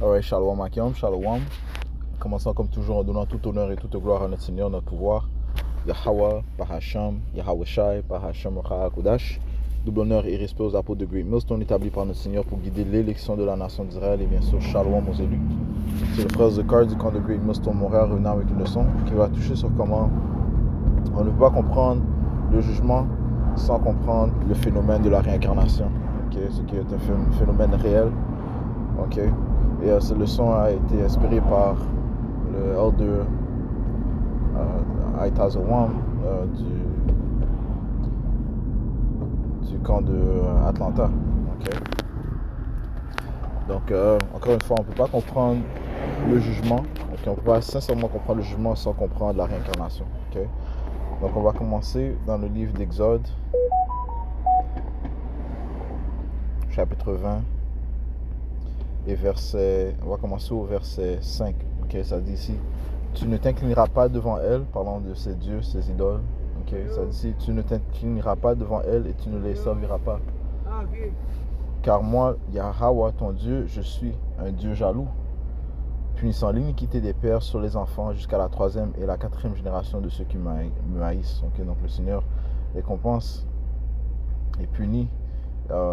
Alright, Shalom Akim, Shalom. Commençons comme toujours en donnant tout honneur et toute gloire à notre Seigneur, notre pouvoir. Yahweh, par Hashem, Yahweh Shai, par Hashem, Kodash. Double honneur et respect aux apôtres de Great Millstone établis par notre Seigneur pour guider l'élection de la nation d'Israël et bien sûr Shalom aux élus. C'est le frère Zekar du camp de Great Millstone Montréal revenant avec une leçon qui va toucher sur comment on ne peut pas comprendre le jugement sans comprendre le phénomène de la réincarnation. Okay? Ce qui est un phénomène réel. Okay? Et cette leçon a été inspirée par le elder Aitazawam du camp de Atlanta. Okay? Donc, encore une fois, on ne peut pas comprendre le jugement. Okay? On ne peut pas sincèrement comprendre le jugement sans comprendre la réincarnation. Okay? Donc, on va commencer dans le livre d'Exode, chapitre 20. Et on va commencer au verset 5. Okay, ça dit ici, tu ne t'inclineras pas devant elle, parlant de ces dieux, ces idoles. Okay, ça dit ici, tu ne t'inclineras pas devant elle et tu ne les serviras pas. Car moi, Yahweh, ton Dieu, je suis un Dieu jaloux, punissant l'iniquité des pères sur les enfants jusqu'à la 3e et la 4e génération de ceux qui me haïssent. Okay, donc le Seigneur récompense et punit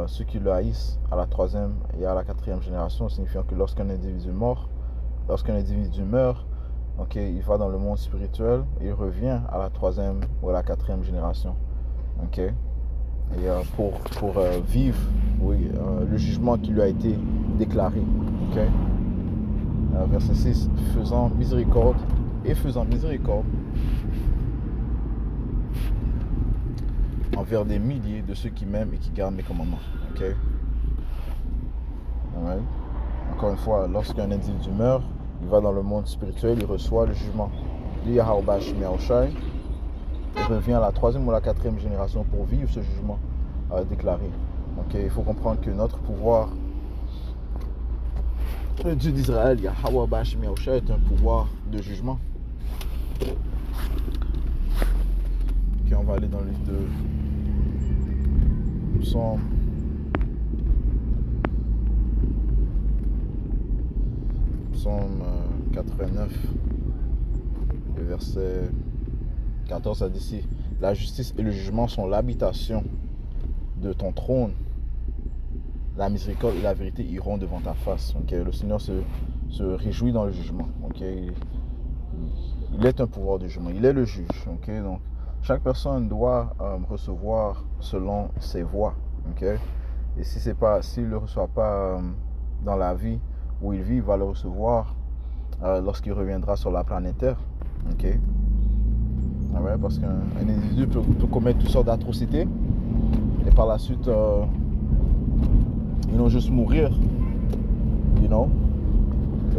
ceux qui le haïssent à la 3e et à la 4e génération, signifiant que lorsqu'un individu meurt, okay, il va dans le monde spirituel et il revient à la 3e ou à la 4e génération. Okay? Et pour vivre le jugement qui lui a été déclaré. Okay? Verset 6, faisant miséricorde envers des milliers de ceux qui m'aiment et qui gardent mes commandements. Okay? Alright. Encore une fois, lorsqu'un individu meurt, il va dans le monde spirituel, il reçoit le jugement. Il revient à la 3e ou la 4e génération pour vivre ce jugement déclaré. Okay? Il faut comprendre que notre pouvoir, le Dieu d'Israël, Yahweh Bash Meosha, est un pouvoir de jugement. Okay, on va aller dans le livre de Psaume 89, le verset 14, ça dit ici, la justice et le jugement sont l'habitation de ton trône. La miséricorde et la vérité iront devant ta face. Okay? Le Seigneur se réjouit dans le jugement. Okay? Il est un pouvoir de jugement. Il est le juge. Okay? Donc, chaque personne doit recevoir selon ses voies. Okay? Et s'il ne le reçoit pas dans la vie où il vit, il va le recevoir lorsqu'il reviendra sur la planète Terre. Okay? Ouais, parce qu'un individu peut commettre toutes sortes d'atrocités et par la suite juste mourir. Eh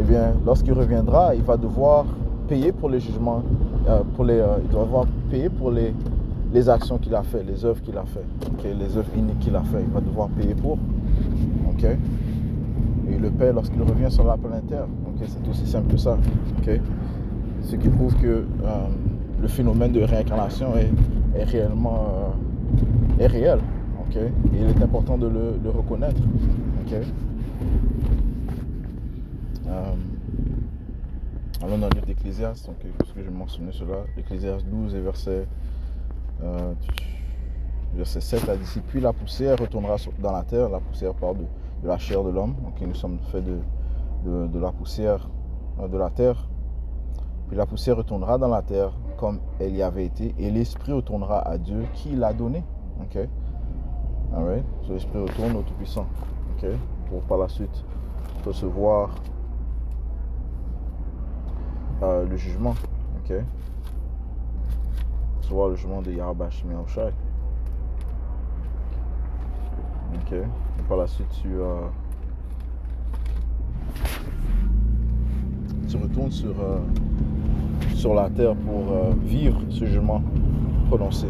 bien, lorsqu'il reviendra, il va devoir payer pour les jugements, il doit devoir payer pour les actions qu'il a fait, les œuvres qu'il a fait, okay? Les œuvres iniques qu'il a fait, il va devoir payer pour. Okay? Et il le paie lorsqu'il revient sur la planète Terre. Okay? C'est aussi simple que ça. Okay? Ce qui prouve que le phénomène de réincarnation est réellement réel. Okay? Et il est important de le reconnaître. Okay? Allons dans le livre d'Ecclésiaste, donc parce que j'ai mentionné cela, Ecclésiaste 12 et verset 7 a dit, puis la poussière retournera dans la terre, la poussière part de la chair de l'homme, donc nous sommes faits de la poussière de la terre, puis la poussière retournera dans la terre comme elle y avait été, et l'esprit retournera à Dieu qui l'a donné. Okay? Alright? So, l'esprit retourne au Tout-Puissant. Okay? Pour par la suite recevoir le jugement. Okay? Recevoir le jugement de Yahweh Shai. Okay? Et par la suite tu retournes sur la terre pour vivre ce jugement prononcé.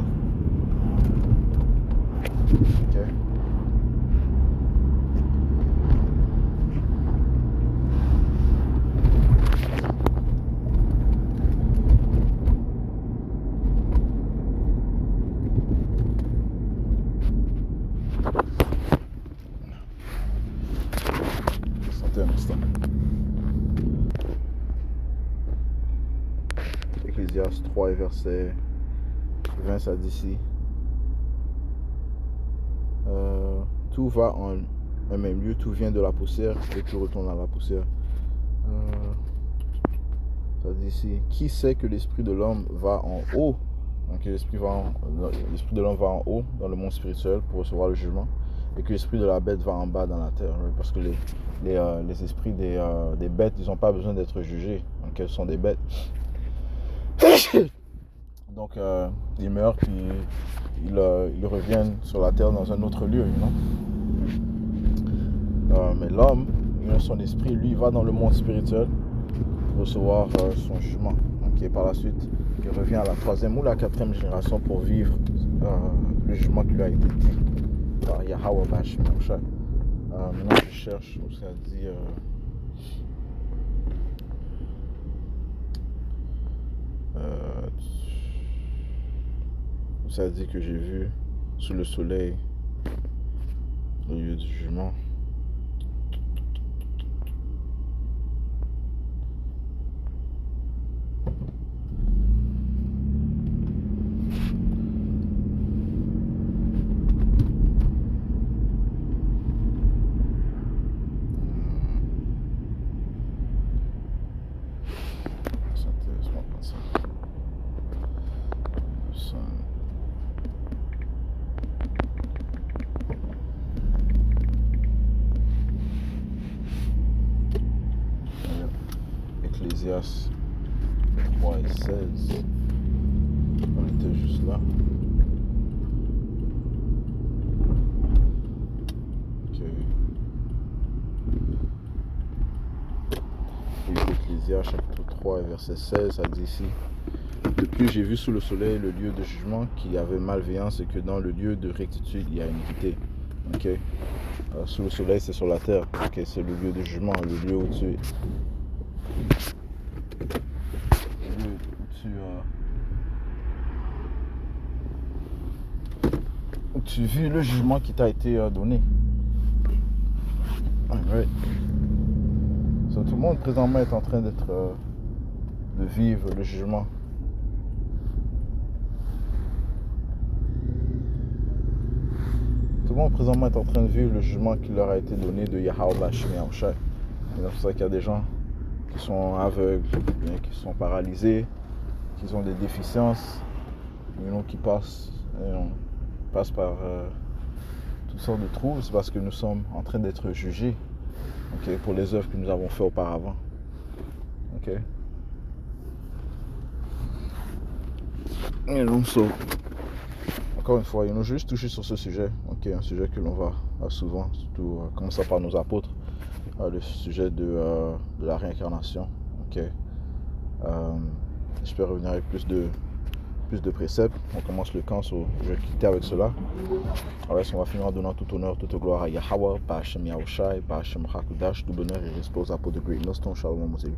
Okay? Attends un instant. Ecclésiaste 3 et verset 20, ça dit ici. Tout va en un même lieu, tout vient de la poussière et tout retourne à la poussière. Ça dit ici, qui sait que l'esprit de l'homme va en haut? Donc l'esprit de l'homme va en haut dans le monde spirituel pour recevoir le jugement, et que l'esprit de la bête va en bas dans la terre. Parce que les esprits des bêtes, ils n'ont pas besoin d'être jugés. Donc elles sont des bêtes. Donc ils meurent puis ils reviennent sur la terre dans un autre lieu, mais l'homme, son esprit, lui, va dans le monde spirituel pour recevoir son jugement. Et par la suite, il revient à la 3e ou la 4e génération pour vivre le jugement qui lui a été dit par Yahweh Bashim Yahushai. Maintenant, je cherche où ça dit. Ça dit que j'ai vu sous le soleil au lieu du jugement. Ecclésiaste 3 et 16. On était juste là. Ok. Et Ecclésiaste chapitre 3 et verset 16, ça dit ici. Depuis j'ai vu sous le soleil le lieu de jugement qu'il y avait malveillance et que dans le lieu de rectitude il y a iniquité. Ok. Sous le soleil c'est sur la terre. Ok, c'est le lieu de jugement, le lieu où tu vis le jugement qui t'a été donné. Right. So, tout le monde présentement est en train de vivre le jugement. Tout le monde présentement est en train de vivre le jugement qui leur a été donné de Yahweh Bashim Yahushai. C'est pour ça qu'il y a des gens qui sont aveugles, qui sont paralysés, qui ont des déficiences, qui passent par toutes sortes de troubles. C'est parce que nous sommes en train d'être jugés, pour les œuvres que nous avons faites auparavant. Et donc, encore une fois, nous juste touché sur ce sujet, un sujet que l'on va souvent, surtout commençant par nos apôtres, le sujet de la réincarnation. J'espère revenir avec plus de préceptes. On commence le camp, je vais quitter avec cela. On va finir en donnant tout honneur, toute gloire à Yahweh, par Hashem Yahushai, par Hashem Hakudash, tout bonheur et respect aux apôtres de Great Noston, Shalom Moseli.